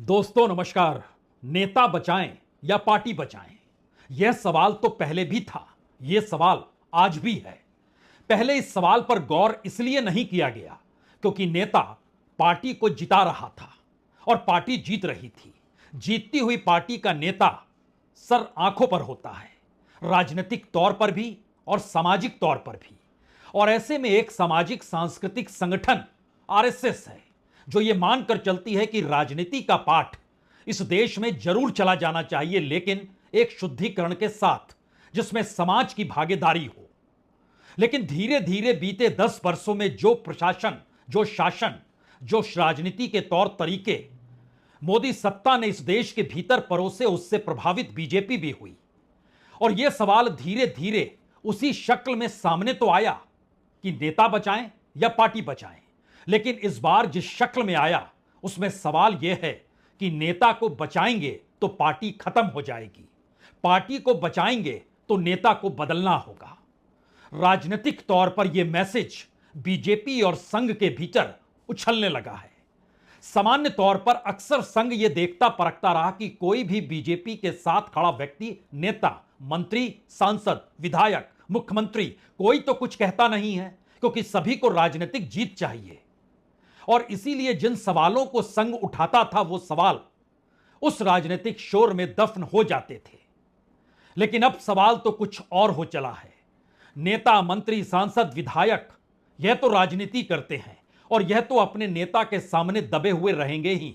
दोस्तों नमस्कार। नेता बचाएं या पार्टी बचाएं, यह सवाल तो पहले भी था, यह सवाल आज भी है। पहले इस सवाल पर गौर इसलिए नहीं किया गया क्योंकि नेता पार्टी को जिता रहा था और पार्टी जीत रही थी। जीतती हुई पार्टी का नेता सर आंखों पर होता है, राजनीतिक तौर पर भी और सामाजिक तौर पर भी। और ऐसे में एक सामाजिक सांस्कृतिक संगठन आरएसएस है जो यह मानकर चलती है कि राजनीति का पाठ इस देश में जरूर चला जाना चाहिए, लेकिन एक शुद्धिकरण के साथ जिसमें समाज की भागीदारी हो। लेकिन धीरे धीरे बीते 10 वर्षों में जो प्रशासन, जो शासन, जो राजनीति के तौर तरीके मोदी सत्ता ने इस देश के भीतर परोसे, उससे प्रभावित बीजेपी भी हुई। और यह सवाल धीरे धीरे उसी शक्ल में सामने तो आया कि नेता बचाएं या पार्टी बचाएं, लेकिन इस बार जिस शक्ल में आया उसमें सवाल यह है कि नेता को बचाएंगे तो पार्टी खत्म हो जाएगी, पार्टी को बचाएंगे तो नेता को बदलना होगा। राजनीतिक तौर पर यह मैसेज बीजेपी और संघ के भीतर उछलने लगा है। सामान्य तौर पर अक्सर संघ यह देखता परखता रहा कि कोई भी बीजेपी के साथ खड़ा व्यक्ति, नेता, मंत्री, सांसद, विधायक, मुख्यमंत्री, कोई तो कुछ कहता नहीं है क्योंकि सभी को राजनीतिक जीत चाहिए। और इसीलिए जिन सवालों को संघ उठाता था वो सवाल उस राजनीतिक शोर में दफन हो जाते थे। लेकिन अब सवाल तो कुछ और हो चला है। नेता, मंत्री, सांसद, विधायक यह तो राजनीति करते हैं और यह तो अपने नेता के सामने दबे हुए रहेंगे ही।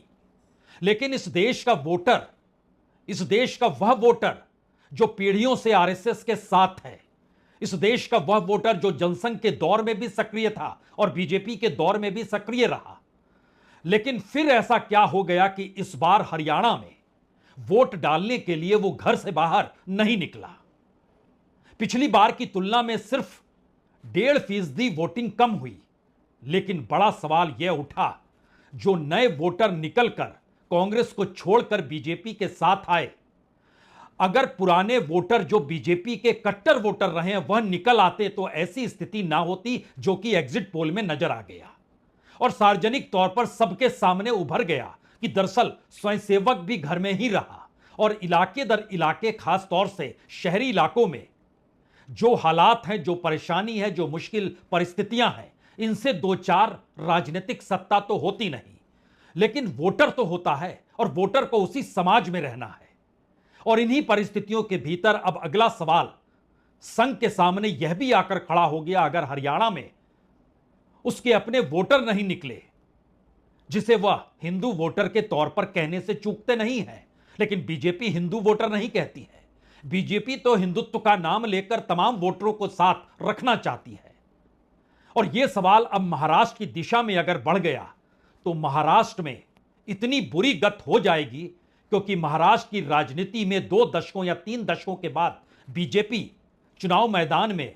लेकिन इस देश का वोटर, इस देश का वह वोटर जो पीढ़ियों से आरएसएस के साथ है, इस देश का वह वोटर जो जनसंघ के दौर में भी सक्रिय था और बीजेपी के दौर में भी सक्रिय रहा। लेकिन फिर ऐसा क्या हो गया कि इस बार हरियाणा में वोट डालने के लिए वो घर से बाहर नहीं निकला। पिछली बार की तुलना में सिर्फ 1.5% वोटिंग कम हुई। लेकिन बड़ा सवाल यह उठा, जो नए वोटर निकलकर कांग्रेस को छोड़कर बीजेपी के साथ आए, अगर पुराने वोटर जो बीजेपी के कट्टर वोटर रहे हैं वह निकल आते तो ऐसी स्थिति ना होती जो कि एग्जिट पोल में नजर आ गया और सार्वजनिक तौर पर सबके सामने उभर गया कि दरअसल स्वयंसेवक भी घर में ही रहा और इलाके दर इलाके, खास तौर से शहरी इलाकों में जो हालात हैं, जो परेशानी है, जो मुश्किल परिस्थितियां हैं, इनसे दो चार राजनीतिक सत्ता तो होती नहीं, लेकिन वोटर तो होता है और वोटर को उसी समाज में रहना है। और इन्हीं परिस्थितियों के भीतर अब अगला सवाल संघ के सामने यह भी आकर खड़ा हो गया, अगर हरियाणा में उसके अपने वोटर नहीं निकले, जिसे वह हिंदू वोटर के तौर पर कहने से चूकते नहीं है, लेकिन बीजेपी हिंदू वोटर नहीं कहती है। बीजेपी तो हिंदुत्व का नाम लेकर तमाम वोटरों को साथ रखना चाहती है। और यह सवाल अब महाराष्ट्र की दिशा में अगर बढ़ गया तो महाराष्ट्र में इतनी बुरी गत हो जाएगी, क्योंकि महाराष्ट्र की राजनीति में 2 दशकों या 3 दशकों के बाद बीजेपी चुनाव मैदान में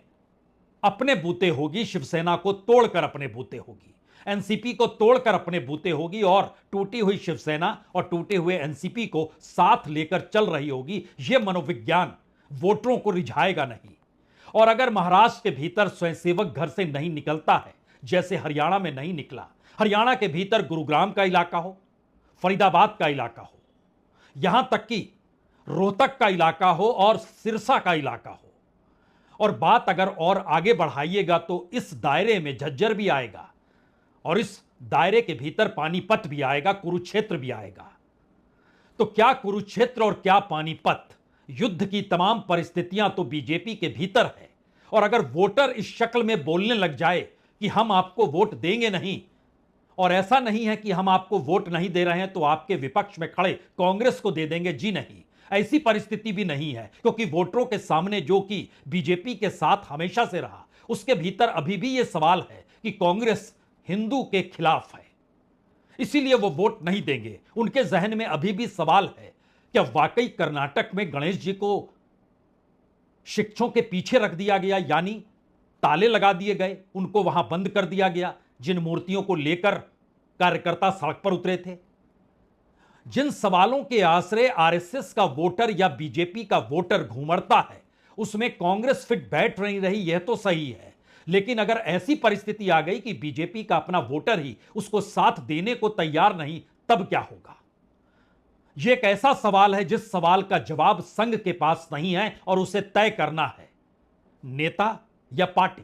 अपने बूते होगी, शिवसेना को तोड़कर अपने बूते होगी, एनसीपी को तोड़कर अपने बूते होगी और टूटी हुई शिवसेना और टूटे हुए एनसीपी को साथ लेकर चल रही होगी। यह मनोविज्ञान वोटरों को रिझाएगा नहीं। और अगर महाराष्ट्र के भीतर स्वयंसेवक घर से नहीं निकलता है, जैसे हरियाणा में नहीं निकला, हरियाणा के भीतर गुरुग्राम का इलाका हो, फरीदाबाद का इलाका हो, यहां तक कि रोहतक का इलाका हो और सिरसा का इलाका हो, और बात अगर और आगे बढ़ाइएगा तो इस दायरे में झज्जर भी आएगा और इस दायरे के भीतर पानीपत भी आएगा, कुरुक्षेत्र भी आएगा। तो क्या कुरुक्षेत्र और क्या पानीपत, युद्ध की तमाम परिस्थितियां तो बीजेपी के भीतर है। और अगर वोटर इस शक्ल में बोलने लग जाए कि हम आपको वोट देंगे नहीं, और ऐसा नहीं है कि हम आपको वोट नहीं दे रहे हैं तो आपके विपक्ष में खड़े कांग्रेस को दे देंगे, जी नहीं, ऐसी परिस्थिति भी नहीं है। क्योंकि वोटरों के सामने जो कि बीजेपी के साथ हमेशा से रहा, उसके भीतर अभी भी यह सवाल है कि कांग्रेस हिंदू के खिलाफ है, इसीलिए वो वोट नहीं देंगे। उनके जहन में अभी भी सवाल है, क्या वाकई कर्नाटक में गणेश जी को शिक्षकों के पीछे रख दिया गया, यानी ताले लगा दिए गए, उनको वहां बंद कर दिया गया, जिन मूर्तियों को लेकर कार्यकर्ता सड़क पर उतरे थे। जिन सवालों के आश्रय आरएसएस का वोटर या बीजेपी का वोटर घूमड़ता है, उसमें कांग्रेस फिट बैठ नहीं रही, यह तो सही है। लेकिन अगर ऐसी परिस्थिति आ गई कि बीजेपी का अपना वोटर ही उसको साथ देने को तैयार नहीं, तब क्या होगा? यह एक ऐसा सवाल है जिस सवाल का जवाब संघ के पास नहीं है और उसे तय करना है, नेता या पार्टी।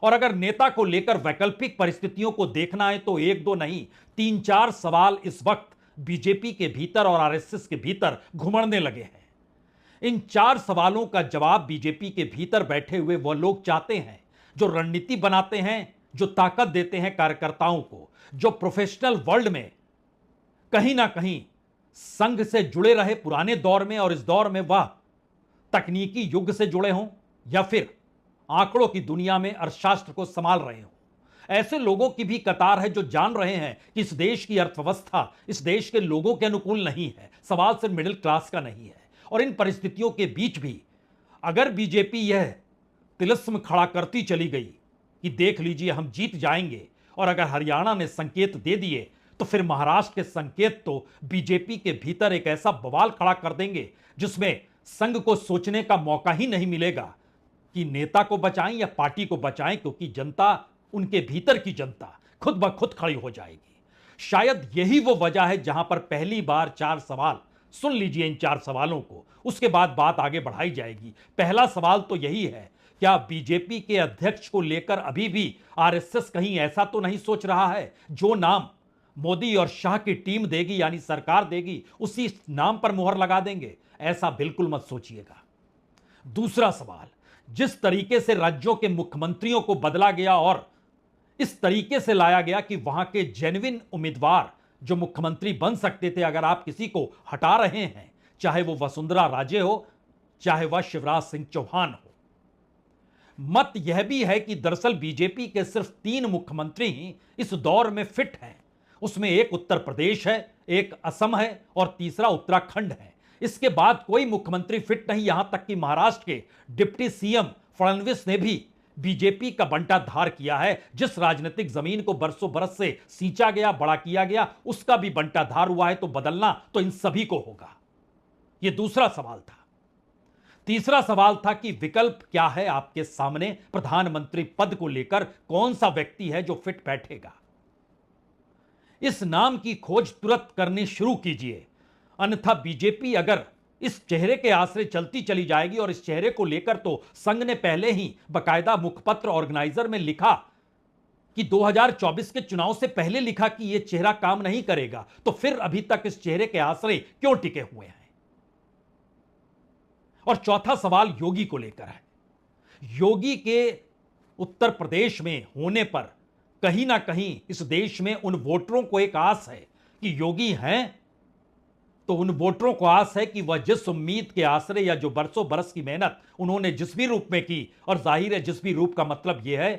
और अगर नेता को लेकर वैकल्पिक परिस्थितियों को देखना है तो एक दो नहीं, तीन चार सवाल इस वक्त बीजेपी के भीतर और आरएसएस के भीतर घुमड़ने लगे हैं। इन चार सवालों का जवाब बीजेपी के भीतर बैठे हुए वह लोग चाहते हैं जो रणनीति बनाते हैं, जो ताकत देते हैं कार्यकर्ताओं को, जो प्रोफेशनल वर्ल्ड में कहीं ना कहीं संघ से जुड़े रहे पुराने दौर में और इस दौर में वह तकनीकी युग से जुड़े हों या फिर आंकड़ों की दुनिया में अर्थशास्त्र को संभाल रहे हों। ऐसे लोगों की भी कतार है जो जान रहे हैं कि इस देश की अर्थव्यवस्था इस देश के लोगों के अनुकूल नहीं है, सवाल सिर्फ मिडिल क्लास का नहीं है। और इन परिस्थितियों के बीच भी अगर बीजेपी यह तिलिस्म खड़ा करती चली गई कि देख लीजिए हम जीत जाएंगे, और अगर हरियाणा ने संकेत दे दिए तो फिर महाराष्ट्र के संकेत तो बीजेपी के भीतर एक ऐसा बवाल खड़ा कर देंगे जिसमें संघ को सोचने का मौका ही नहीं मिलेगा कि नेता को बचाएं या पार्टी को बचाएं, क्योंकि जनता, उनके भीतर की जनता खुद ब खुद खड़ी हो जाएगी। शायद यही वो वजह है जहां पर पहली बार चार सवाल, सुन लीजिए इन चार सवालों को, उसके बाद बात आगे बढ़ाई जाएगी। पहला सवाल तो यही है, क्या बीजेपी के अध्यक्ष को लेकर अभी भी आरएसएस कहीं ऐसा तो नहीं सोच रहा है जो नाम मोदी और शाह की टीम देगी यानी सरकार देगी उसी नाम पर मुहर लगा देंगे? ऐसा बिल्कुल मत सोचिएगा। दूसरा सवाल, जिस तरीके से राज्यों के मुख्यमंत्रियों को बदला गया और इस तरीके से लाया गया कि वहां के जेन्युइन उम्मीदवार जो मुख्यमंत्री बन सकते थे, अगर आप किसी को हटा रहे हैं, चाहे वो वसुंधरा राजे हो, चाहे वह शिवराज सिंह चौहान हो। मत यह भी है कि दरअसल बीजेपी के सिर्फ 3 मुख्यमंत्री ही इस दौर में फिट हैं। उसमें एक उत्तर प्रदेश है, एक असम है और तीसरा उत्तराखंड है। इसके बाद कोई मुख्यमंत्री फिट नहीं। यहां तक कि महाराष्ट्र के डिप्टी सीएम फडणवीस ने भी बीजेपी का बंटाधार किया है। जिस राजनीतिक जमीन को बरसों बरस से सींचा गया, बड़ा किया गया, उसका भी बंटाधार हुआ है। तो बदलना तो इन सभी को होगा। यह दूसरा सवाल था। तीसरा सवाल था कि विकल्प क्या है आपके सामने, प्रधानमंत्री पद को लेकर कौन सा व्यक्ति है जो फिट बैठेगा। इस नाम की खोज तुरंत करनी शुरू कीजिए, अन्यथा बीजेपी अगर इस चेहरे के आसरे चलती चली जाएगी, और इस चेहरे को लेकर तो संघ ने पहले ही बकायदा मुखपत्र ऑर्गेनाइजर में लिखा कि 2024 के चुनाव से पहले लिखा कि यह चेहरा काम नहीं करेगा, तो फिर अभी तक इस चेहरे के आसरे क्यों टिके हुए हैं। और चौथा सवाल योगी को लेकर है। योगी के उत्तर प्रदेश में होने पर कहीं ना कहीं इस देश में उन वोटरों को एक आस है कि योगी हैं, तो उन वोटरों को आस है कि वह जिस उम्मीद के आसरे या जो बरसों बरस की मेहनत उन्होंने जिस भी रूप में की, और जाहिर है जिस भी रूप का मतलब यह है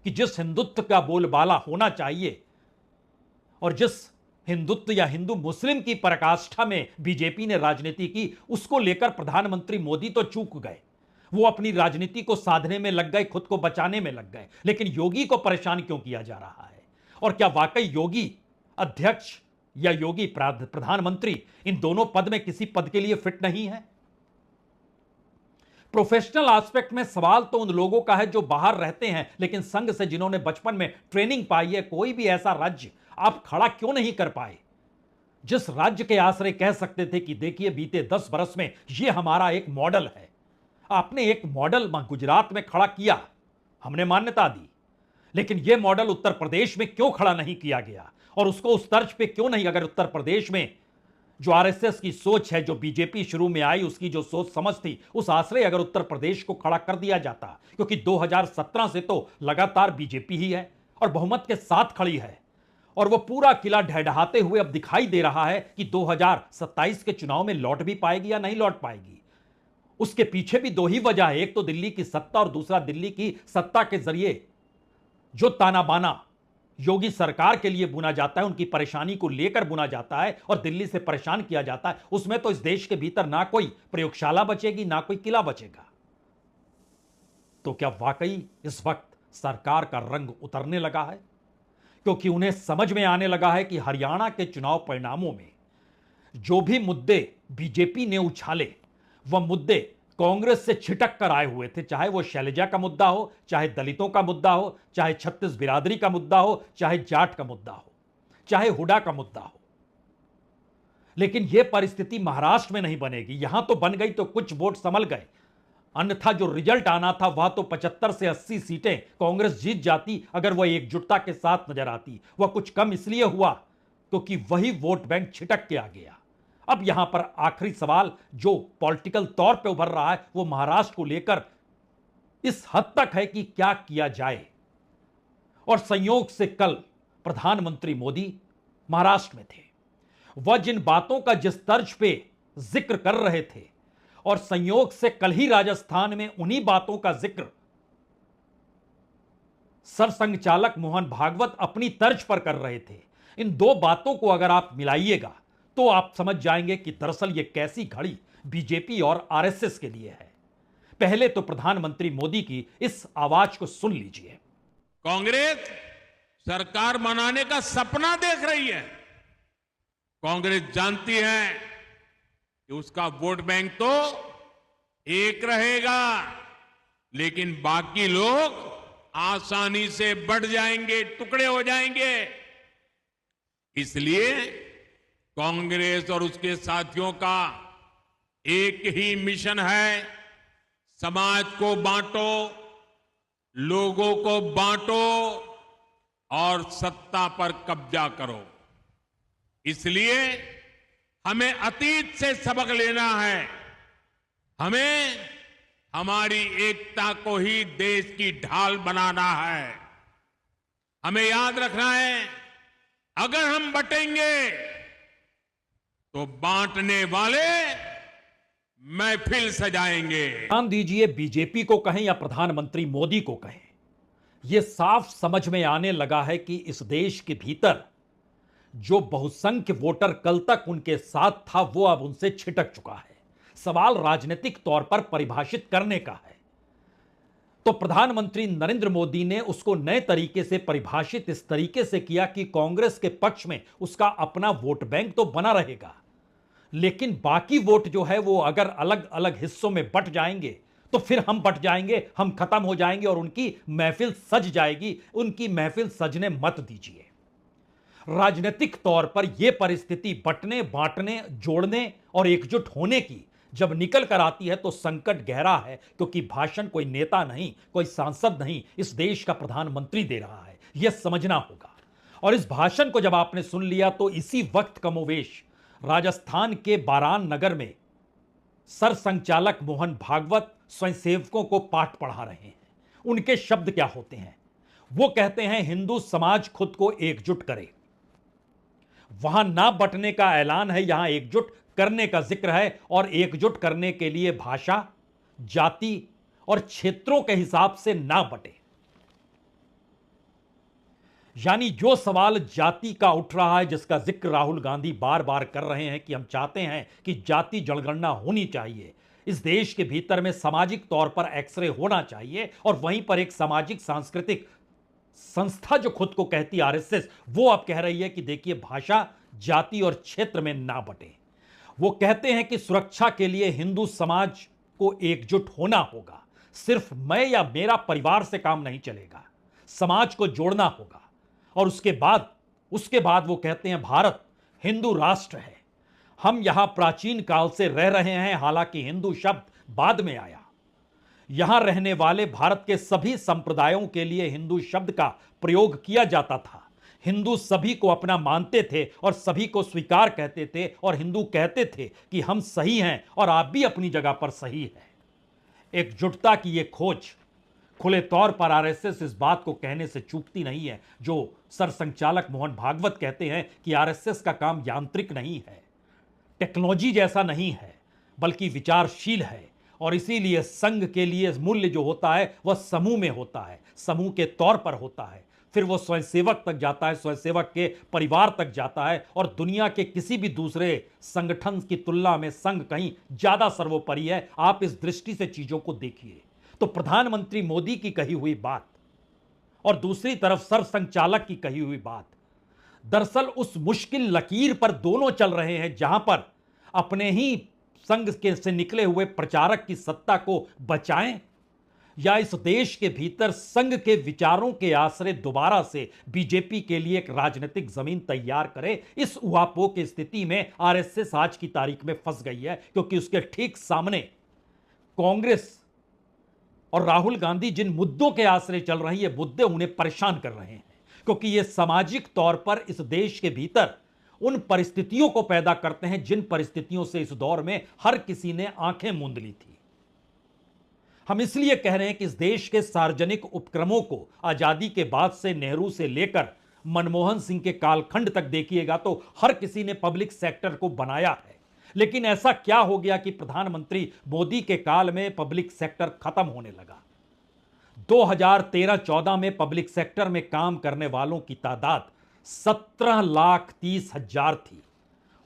कि जिस हिंदुत्व का बोलबाला होना चाहिए और जिस हिंदुत्व या हिंदू मुस्लिम की पराकाष्ठा में बीजेपी ने राजनीति की, उसको लेकर प्रधानमंत्री मोदी तो चूक गए। वो अपनी राजनीति को साधने में लग गए, खुद को बचाने में लग गए। लेकिन योगी को परेशान क्यों किया जा रहा है? और क्या वाकई योगी अध्यक्ष या योगी प्रधानमंत्री इन दोनों पद में किसी पद के लिए फिट नहीं है? प्रोफेशनल एस्पेक्ट में सवाल तो उन लोगों का है जो बाहर रहते हैं, लेकिन संघ से जिन्होंने बचपन में ट्रेनिंग पाई है। कोई भी ऐसा राज्य आप खड़ा क्यों नहीं कर पाए जिस राज्य के आश्रय कह सकते थे कि देखिए बीते 10 बरस में यह हमारा एक मॉडल है। आपने एक मॉडल गुजरात में खड़ा किया, हमने मान्यता दी, लेकिन यह मॉडल उत्तर प्रदेश में क्यों खड़ा नहीं किया गया? और उसको उस तर्ज पे क्यों नहीं? अगर उत्तर प्रदेश में जो आरएसएस की सोच है, जो बीजेपी शुरू में आई उसकी जो सोच समझ थी, उस आश्रय अगर उत्तर प्रदेश को खड़ा कर दिया जाता, क्योंकि 2017 से तो लगातार बीजेपी ही है और बहुमत के साथ खड़ी है, और वो पूरा किला ढहढहाते हुए अब दिखाई दे रहा है कि 2027 के चुनाव में लौट भी पाएगी या नहीं लौट पाएगी। उसके पीछे भी 2 ही वजह है, एक तो दिल्ली की सत्ता और दूसरा दिल्ली की सत्ता के जरिए जो ताना बाना योगी सरकार के लिए बुना जाता है, उनकी परेशानी को लेकर बुना जाता है और दिल्ली से परेशान किया जाता है। उसमें तो इस देश के भीतर ना कोई प्रयोगशाला बचेगी, ना कोई किला बचेगा। तो क्या वाकई इस वक्त सरकार का रंग उतरने लगा है? क्योंकि उन्हें समझ में आने लगा है कि हरियाणा के चुनाव परिणामों में जो भी मुद्दे बीजेपी ने उछाले, वह मुद्दे कांग्रेस से छिटक कर आए हुए थे। चाहे वो शैलजा का मुद्दा हो, चाहे दलितों का मुद्दा हो, चाहे छत्तीस बिरादरी का मुद्दा हो, चाहे जाट का मुद्दा हो, चाहे हुडा का मुद्दा हो। लेकिन यह परिस्थिति महाराष्ट्र में नहीं बनेगी। यहां तो बन गई तो कुछ वोट संभल गए, अन्यथा जो रिजल्ट आना था वह तो 75 से 80 सीटें कांग्रेस जीत जाती अगर वह एकजुटता के साथ नजर आती। वह कुछ कम इसलिए हुआ क्योंकि वही वोट बैंक छिटक के आ गया। अब यहां पर आखिरी सवाल जो पॉलिटिकल तौर पे उभर रहा है वो महाराष्ट्र को लेकर इस हद तक है कि क्या किया जाए। और संयोग से कल प्रधानमंत्री मोदी महाराष्ट्र में थे। वह जिन बातों का जिस तर्ज पे जिक्र कर रहे थे और संयोग से कल ही राजस्थान में उन्हीं बातों का जिक्र सरसंघचालक मोहन भागवत अपनी तर्ज पर कर रहे थे। इन दो बातों को अगर आप मिलाइएगा तो आप समझ जाएंगे कि दरअसल यह कैसी घड़ी बीजेपी और आरएसएस के लिए है। पहले तो प्रधानमंत्री मोदी की इस आवाज को सुन लीजिए। कांग्रेस सरकार बनाने का सपना देख रही है। कांग्रेस जानती है कि उसका वोट बैंक तो एक रहेगा, लेकिन बाकी लोग आसानी से बढ़ जाएंगे, टुकड़े हो जाएंगे। इसलिए कांग्रेस और उसके साथियों का एक ही मिशन है, समाज को बांटो, लोगों को बांटो और सत्ता पर कब्जा करो। इसलिए हमें अतीत से सबक लेना है। हमें हमारी एकता को ही देश की ढाल बनाना है। हमें याद रखना है, अगर हम बटेंगे तो बांटने वाले महफिल सजाएंगे। ध्यान दीजिए, बीजेपी को कहें या प्रधानमंत्री मोदी को कहें, यह साफ समझ में आने लगा है कि इस देश के भीतर जो बहुसंख्य वोटर कल तक उनके साथ था वो अब उनसे छिटक चुका है। सवाल राजनीतिक तौर पर परिभाषित करने का है। तो प्रधानमंत्री नरेंद्र मोदी ने उसको नए तरीके से परिभाषित इस तरीके से किया कि कांग्रेस के पक्ष में उसका अपना वोट बैंक तो बना रहेगा, लेकिन बाकी वोट जो है वो अगर अलग अलग हिस्सों में बट जाएंगे तो फिर हम बट जाएंगे, हम खत्म हो जाएंगे और उनकी महफिल सज जाएगी। उनकी महफिल सजने मत दीजिए। राजनीतिक तौर पर यह परिस्थिति बटने, बांटने, जोड़ने और एकजुट होने की जब निकल कर आती है तो संकट गहरा है, क्योंकि भाषण कोई नेता नहीं, कोई सांसद नहीं, इस देश का प्रधानमंत्री दे रहा है। यह समझना होगा। और इस भाषण को जब आपने सुन लिया तो इसी वक्त कमोवेश राजस्थान के बारान नगर में सरसंघचालक मोहन भागवत स्वयंसेवकों को पाठ पढ़ा रहे हैं। उनके शब्द क्या होते हैं? वो कहते हैं, हिंदू समाज खुद को एकजुट करे। वहां ना बटने का ऐलान है, यहां एकजुट करने का जिक्र है। और एकजुट करने के लिए भाषा, जाति और क्षेत्रों के हिसाब से ना बटे। यानी जो सवाल जाति का उठ रहा है, जिसका जिक्र राहुल गांधी बार बार कर रहे हैं कि हम चाहते हैं कि जाति जनगणना होनी चाहिए, इस देश के भीतर में सामाजिक तौर पर एक्सरे होना चाहिए, और वहीं पर एक सामाजिक सांस्कृतिक संस्था जो खुद को कहती आरएसएस, वो अब कह रही है कि देखिए भाषा, जाति और क्षेत्र में ना बटे। वो कहते हैं कि सुरक्षा के लिए हिंदू समाज को एकजुट होना होगा। सिर्फ मैं या मेरा परिवार से काम नहीं चलेगा, समाज को जोड़ना होगा। और उसके बाद वो कहते हैं, भारत हिंदू राष्ट्र है। हम यहां प्राचीन काल से रह रहे हैं, हालांकि हिंदू शब्द बाद में आया। यहां रहने वाले भारत के सभी संप्रदायों के लिए हिंदू शब्द का प्रयोग किया जाता था। हिंदू सभी को अपना मानते थे और सभी को स्वीकार कहते थे, और हिंदू कहते थे कि हम सही हैं और आप भी अपनी जगह पर सही हैं। एकजुटता की यह खोज खुले तौर पर आरएसएस इस बात को कहने से चूकती नहीं है, जो सरसंघचालक मोहन भागवत कहते हैं कि आरएसएस का काम यांत्रिक नहीं है, टेक्नोलॉजी जैसा नहीं है, बल्कि विचारशील है। और इसीलिए संघ के लिए मूल्य जो होता है वह समूह में होता है, समूह के तौर पर होता है। फिर वो स्वयंसेवक तक जाता है, स्वयंसेवक के परिवार तक जाता है, और दुनिया के किसी भी दूसरे संगठन की तुलना में संघ कहीं ज्यादा सर्वोपरि है। आप इस दृष्टि से चीजों को देखिए। तो प्रधानमंत्री मोदी की कही हुई बात और दूसरी तरफ सरसंघचालक की कही हुई बात दरअसल उस मुश्किल लकीर पर दोनों चल रहे हैं, जहां पर अपने ही संघ के से निकले हुए प्रचारक की सत्ता को बचाएं, या इस देश के भीतर संघ के विचारों के आश्रय दोबारा से बीजेपी के लिए एक राजनीतिक जमीन तैयार करे, इस उहापोह की स्थिति में आरएसएस आज की तारीख में फंस गई है, क्योंकि उसके ठीक सामने कांग्रेस और राहुल गांधी जिन मुद्दों के आश्रय चल रही है, मुद्दे उन्हें परेशान कर रहे हैं, क्योंकि ये सामाजिक तौर पर इस देश के भीतर उन परिस्थितियों को पैदा करते हैं जिन परिस्थितियों से इस दौर में हर किसी ने आंखें मूंद ली थी। हम इसलिए कह रहे हैं कि इस देश के सार्वजनिक उपक्रमों को आजादी के बाद से नेहरू से लेकर मनमोहन सिंह के कालखंड तक देखिएगा तो हर किसी ने पब्लिक सेक्टर को बनाया है, लेकिन ऐसा क्या हो गया कि प्रधानमंत्री मोदी के काल में पब्लिक सेक्टर खत्म होने लगा। 2013-14 में पब्लिक सेक्टर में काम करने वालों की तादाद 17,30,000 थी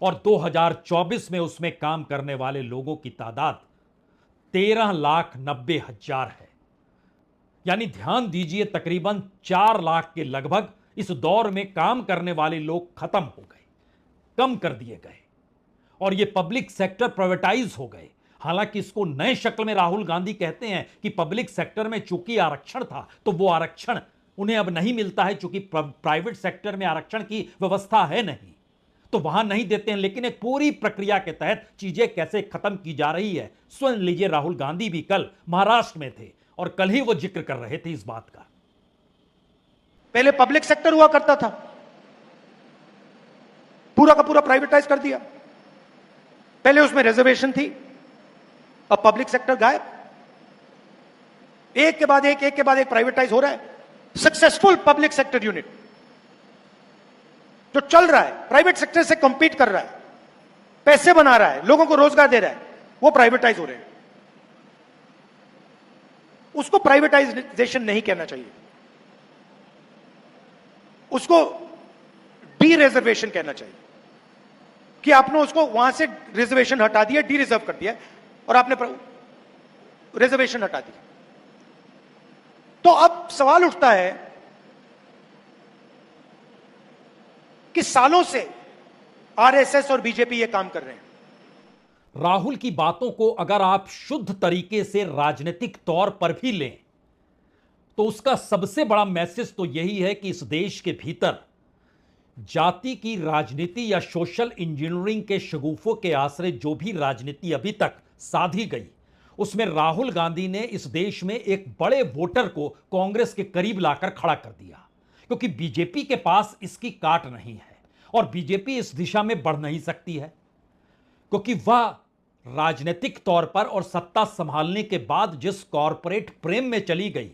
और 2024 में उसमें काम करने वाले लोगों की तादाद 13,90,000 है। यानी ध्यान दीजिए, तकरीबन 4 लाख के लगभग इस दौर में काम करने वाले लोग खत्म हो गए, कम कर दिए गए और यह पब्लिक सेक्टर प्राइवेटाइज हो गए। हालांकि इसको नए शक्ल में राहुल गांधी कहते हैं कि पब्लिक सेक्टर में चूंकि आरक्षण था तो वो आरक्षण उन्हें अब नहीं मिलता है, चूंकि प्राइवेट सेक्टर में आरक्षण की व्यवस्था है नहीं तो वहां नहीं देते हैं। लेकिन एक पूरी प्रक्रिया के तहत चीजें कैसे खत्म की जा रही है, सुन लीजिए। राहुल गांधी भी कल महाराष्ट्र में थे और कल ही वो जिक्र कर रहे थे इस बात का। पहले पब्लिक सेक्टर हुआ करता था, पूरा का पूरा प्राइवेटाइज कर दिया। पहले उसमें रिजर्वेशन थी, अब पब्लिक सेक्टर गायब। एक के बाद एक प्राइवेटाइज हो रहा है। सक्सेसफुल पब्लिक सेक्टर यूनिट जो चल रहा है, प्राइवेट सेक्टर से कंपीट कर रहा है, पैसे बना रहा है, लोगों को रोजगार दे रहा है, वो प्राइवेटाइज हो रहे हैं। उसको प्राइवेटाइजेशन नहीं कहना चाहिए, उसको डी रिजर्वेशन कहना चाहिए कि आपने उसको वहां से रिजर्वेशन हटा दिया, डी रिजर्व कर दिया और आपने रिजर्वेशन हटा दी। तो अब सवाल उठता है कि सालों से आरएसएस और बीजेपी ये काम कर रहे हैं। राहुल की बातों को अगर आप शुद्ध तरीके से राजनीतिक तौर पर भी लें तो उसका सबसे बड़ा मैसेज तो यही है कि इस देश के भीतर जाति की राजनीति या सोशल इंजीनियरिंग के शगुफों के आश्रय जो भी राजनीति अभी तक साधी गई, उसमें राहुल गांधी ने इस देश में एक बड़े वोटर को कांग्रेस के करीब लाकर खड़ा कर दिया, क्योंकि बीजेपी के पास इसकी काट नहीं है और बीजेपी इस दिशा में बढ़ नहीं सकती है, क्योंकि वह राजनीतिक तौर पर और सत्ता संभालने के बाद जिस कॉरपोरेट प्रेम में चली गई,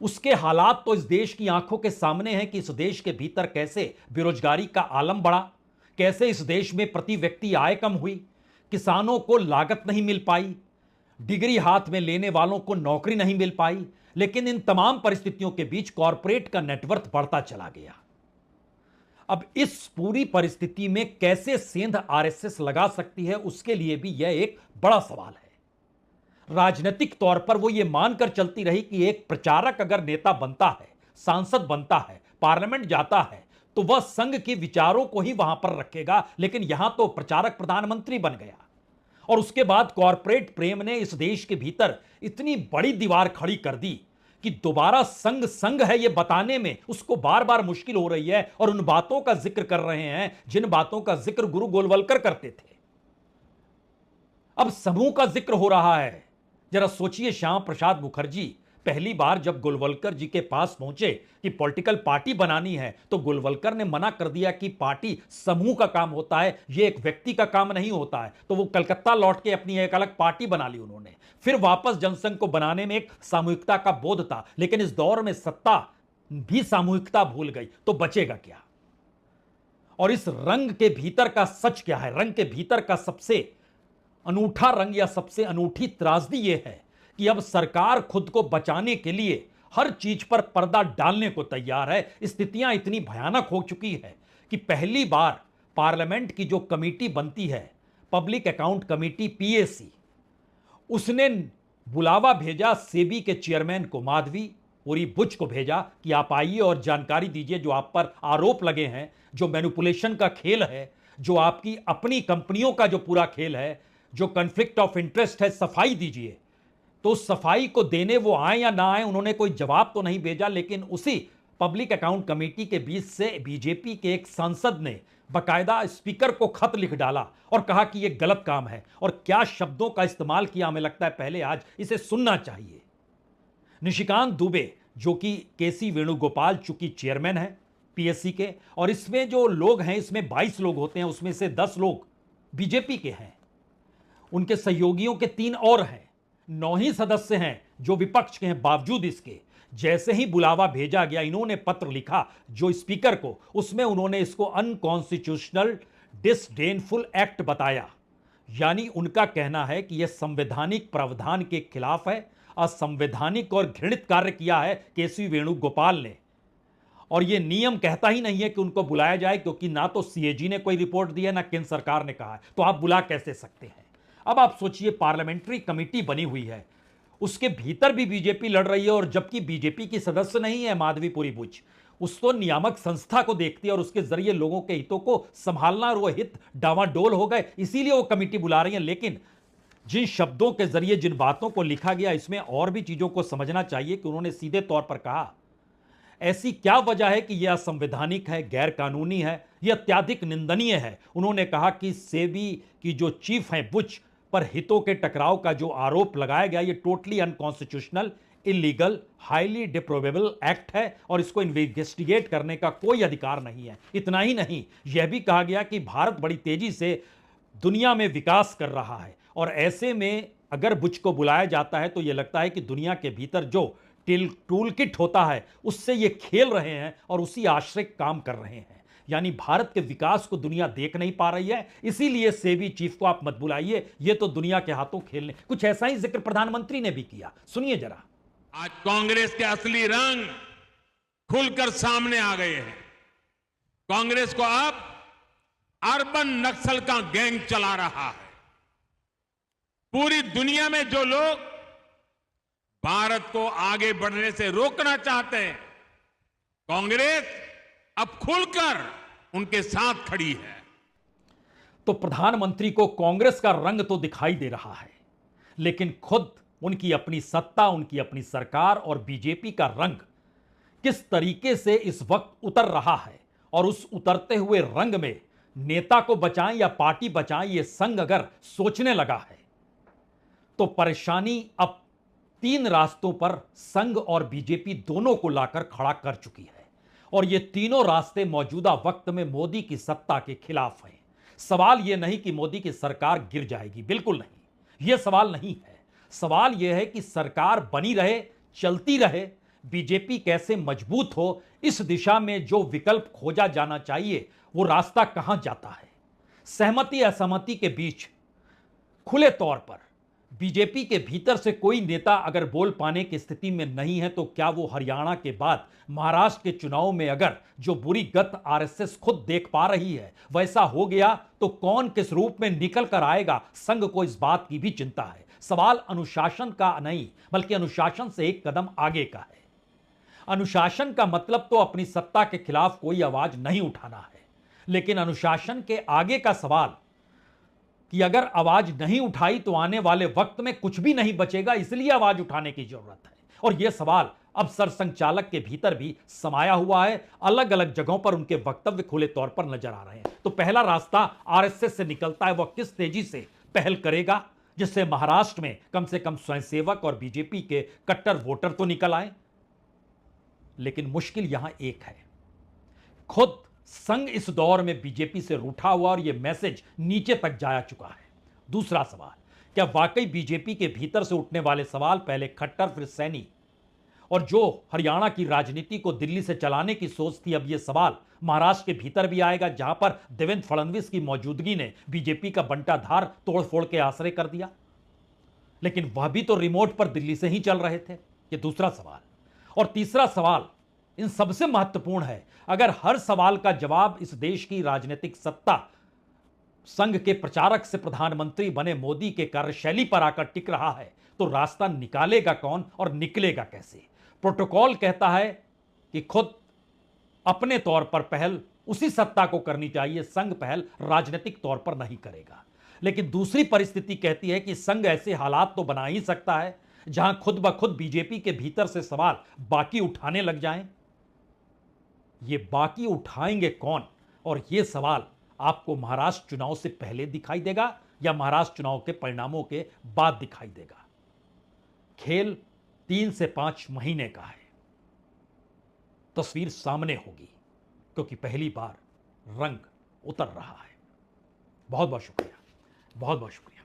उसके हालात तो इस देश की आंखों के सामने हैं कि इस देश के भीतर कैसे बेरोजगारी का आलम बढ़ा, कैसे इस देश में प्रति व्यक्ति आय कम हुई, किसानों को लागत नहीं मिल पाई, डिग्री हाथ में लेने वालों को नौकरी नहीं मिल पाई। लेकिन इन तमाम परिस्थितियों के बीच कॉरपोरेट का नेटवर्थ बढ़ता चला गया। अब इस पूरी परिस्थिति में कैसे सेंध आरएसएस लगा सकती है, उसके लिए भी यह एक बड़ा सवाल है। राजनीतिक तौर पर वो ये मानकर चलती रही कि एक प्रचारक अगर नेता बनता है, सांसद बनता है, पार्लियामेंट जाता है तो वह संघ के विचारों को ही वहां पर रखेगा। लेकिन यहां तो प्रचारक प्रधानमंत्री बन गया और उसके बाद कॉरपोरेट प्रेम ने इस देश के भीतर इतनी बड़ी दीवार खड़ी कर दी कि दोबारा संघ संघ है ये बताने में उसको बार बार मुश्किल हो रही है और उन बातों का जिक्र कर रहे हैं जिन बातों का जिक्र गुरु गोलवलकर करते थे। अब समूह का जिक्र हो रहा है। जरा सोचिए, श्यामा प्रसाद मुखर्जी पहली बार जब गोलवलकर जी के पास पहुंचे कि पॉलिटिकल पार्टी बनानी है तो गोलवलकर ने मना कर दिया कि पार्टी समूह का काम होता है, यह एक व्यक्ति का काम नहीं होता है। तो वो कलकत्ता लौट के अपनी एक अलग पार्टी बना ली उन्होंने। फिर वापस जनसंघ को बनाने में एक सामूहिकता का बोध था, लेकिन इस दौर में सत्ता भी सामूहिकता भूल गई तो बचेगा क्या। और इस रंग के भीतर का सच क्या है? रंग के भीतर का सबसे अनूठा रंग या सबसे अनूठी त्रासदी यह है कि अब सरकार खुद को बचाने के लिए हर चीज पर पर्दा डालने को तैयार है। स्थितियां इतनी भयानक हो चुकी है कि पहली बार पार्लियामेंट की जो कमेटी बनती है, पब्लिक अकाउंट कमेटी पीएसी, उसने बुलावा भेजा सेबी के चेयरमैन को, माधवी पुरी बुच को भेजा कि आप आइए और जानकारी दीजिए जो आप पर आरोप लगे हैं, जो मैनिपुलेशन का खेल है, जो आपकी अपनी कंपनियों का जो पूरा खेल है, जो कॉन्फ्लिक्ट ऑफ इंटरेस्ट है, सफाई दीजिए। तो सफाई को देने वो आए या ना आए, उन्होंने कोई जवाब तो नहीं भेजा, लेकिन उसी पब्लिक अकाउंट कमेटी के बीच से बीजेपी के एक सांसद ने बकायदा स्पीकर को खत लिख डाला और कहा कि यह गलत काम है। और क्या शब्दों का इस्तेमाल किया, हमें लगता है पहले आज इसे सुनना चाहिए। निशिकांत दुबे जो कि केसी वेणुगोपाल चूंकि चेयरमैन है पीएससी के, और इसमें जो लोग हैं इसमें 22 लोग होते हैं, उसमें से 10 लोग बीजेपी के हैं, उनके सहयोगियों के 3 और हैं, 9 ही सदस्य हैं जो विपक्ष के हैं। बावजूद इसके जैसे ही बुलावा भेजा गया, इन्होंने पत्र लिखा जो स्पीकर को, उसमें उन्होंने इसको अनकॉन्स्टिट्यूशनल डिसडेनफुल एक्ट बताया। यानी उनका कहना है कि यह संवैधानिक प्रावधान के खिलाफ है, असंवैधानिक और घृणित कार्य किया है केसी वेणुगोपाल ने। और यह नियम कहता ही नहीं है कि उनको बुलाया जाए, क्योंकि ना तो सीएजी ने कोई रिपोर्ट दी है, ना केंद्र सरकार ने कहा है, तो आप बुला कैसे सकते हैं। अब आप सोचिए, पार्लियामेंट्री कमेटी बनी हुई है, उसके भीतर भी बीजेपी लड़ रही है, और जबकि बीजेपी की सदस्य नहीं है माधवीपुरी बुच, उस तो नियामक संस्था को देखती है और उसके जरिए लोगों के हितों को संभालना, और वो हित डावाडोल हो गए, इसीलिए वो कमेटी बुला रही है। लेकिन जिन शब्दों के जरिए जिन बातों को लिखा गया, इसमें और भी चीजों को समझना चाहिए कि उन्होंने सीधे तौर पर कहा ऐसी क्या वजह है कि यह असंवैधानिक है, गैर कानूनी है, यह अत्यधिक निंदनीय है। उन्होंने कहा कि सेबी की जो चीफ हैं बुच पर हितों के टकराव का जो आरोप लगाया गया, यह totally unconstitutional, illegal, highly deplorable act है और इसको इन्वेस्टिगेट करने का कोई अधिकार नहीं है। इतना ही नहीं, यह भी कहा गया कि भारत बड़ी तेजी से दुनिया में विकास कर रहा है, और ऐसे में अगर बुच को बुलाया जाता है तो यह लगता है कि दुनिया के भीतर जो टूल किट होता है उससे ये खेल रहे हैं और उसी आश्रय काम कर रहे हैं। यानी भारत के विकास को दुनिया देख नहीं पा रही है, इसीलिए सेबी चीफ को आप मत बुलाइए, ये तो दुनिया के हाथों खेलने। कुछ ऐसा ही जिक्र प्रधानमंत्री ने भी किया, सुनिए जरा। आज कांग्रेस के असली रंग खुलकर सामने आ गए हैं। कांग्रेस को अब अर्बन नक्सल का गैंग चला रहा है। पूरी दुनिया में जो लोग भारत को आगे बढ़ने से रोकना चाहते हैं, कांग्रेस अब खुलकर उनके साथ खड़ी है। तो प्रधानमंत्री को कांग्रेस का रंग तो दिखाई दे रहा है, लेकिन खुद उनकी अपनी सत्ता, उनकी अपनी सरकार और बीजेपी का रंग किस तरीके से इस वक्त उतर रहा है, और उस उतरते हुए रंग में नेता को बचाएं या पार्टी बचाएं, यह संघ अगर सोचने लगा है तो परेशानी अब 3 रास्तों पर संघ और बीजेपी दोनों को लाकर खड़ा कर चुकी है, और ये तीनों रास्ते मौजूदा वक्त में मोदी की सत्ता के खिलाफ हैं। सवाल यह नहीं कि मोदी की सरकार गिर जाएगी, बिल्कुल नहीं, यह सवाल नहीं है। सवाल यह है कि सरकार बनी रहे, चलती रहे, बीजेपी कैसे मजबूत हो, इस दिशा में जो विकल्प खोजा जाना चाहिए वो रास्ता कहां जाता है। सहमति असहमति के बीच खुले तौर पर बीजेपी के भीतर से कोई नेता अगर बोल पाने की स्थिति में नहीं है, तो क्या वो हरियाणा के बाद महाराष्ट्र के चुनाव में अगर जो बुरी गत आरएसएस खुद देख पा रही है वैसा हो गया तो कौन किस रूप में निकल कर आएगा, संघ को इस बात की भी चिंता है। सवाल अनुशासन का नहीं, बल्कि अनुशासन से एक कदम आगे का है। अनुशासन का मतलब तो अपनी सत्ता के खिलाफ कोई आवाज नहीं उठाना है, लेकिन अनुशासन के आगे का सवाल कि अगर आवाज नहीं उठाई तो आने वाले वक्त में कुछ भी नहीं बचेगा, इसलिए आवाज उठाने की जरूरत है। और यह सवाल अब सरसंघचालक के भीतर भी समाया हुआ है, अलग अलग जगहों पर उनके वक्तव्य खुले तौर पर नजर आ रहे हैं। तो पहला रास्ता आरएसएस से निकलता है, वह किस तेजी से पहल करेगा जिससे महाराष्ट्र में कम से कम स्वयंसेवक और बीजेपी के कट्टर वोटर तो निकल आए। लेकिन मुश्किल यहां एक है, खुद संघ इस दौर में बीजेपी से रूठा हुआ और यह मैसेज नीचे तक जा चुका है। दूसरा सवाल, क्या वाकई बीजेपी के भीतर से उठने वाले सवाल, पहले खट्टर फिर सैनी, और जो हरियाणा की राजनीति को दिल्ली से चलाने की सोच थी, अब यह सवाल महाराष्ट्र के भीतर भी आएगा, जहां पर देवेंद्र फडणवीस की मौजूदगी ने बीजेपी का बंटाधार तोड़फोड़ के आश्रय कर दिया। लेकिन वह भी तो रिमोट पर दिल्ली से ही चल रहे थे। यह दूसरा सवाल। और तीसरा सवाल इन सबसे महत्वपूर्ण है, अगर हर सवाल का जवाब इस देश की राजनीतिक सत्ता संघ के प्रचारक से प्रधानमंत्री बने मोदी के कार्यशैली पर आकर टिक रहा है, तो रास्ता निकालेगा कौन और निकलेगा कैसे। प्रोटोकॉल कहता है कि खुद अपने तौर पर पहल उसी सत्ता को करनी चाहिए, संघ पहल राजनीतिक तौर पर नहीं करेगा। लेकिन दूसरी परिस्थिति कहती है कि संघ ऐसे हालात तो बना ही सकता है जहां खुद ब खुद बीजेपी के भीतर से सवाल बाकी उठाने लग जाएं? ये बाकी उठाएंगे कौन, और ये सवाल आपको महाराष्ट्र चुनाव से पहले दिखाई देगा या महाराष्ट्र चुनाव के परिणामों के बाद दिखाई देगा? खेल 3 से 5 महीने का है। तस्वीर सामने होगी, क्योंकि पहली बार रंग उतर रहा है। बहुत बहुत शुक्रिया, बहुत बहुत शुक्रिया।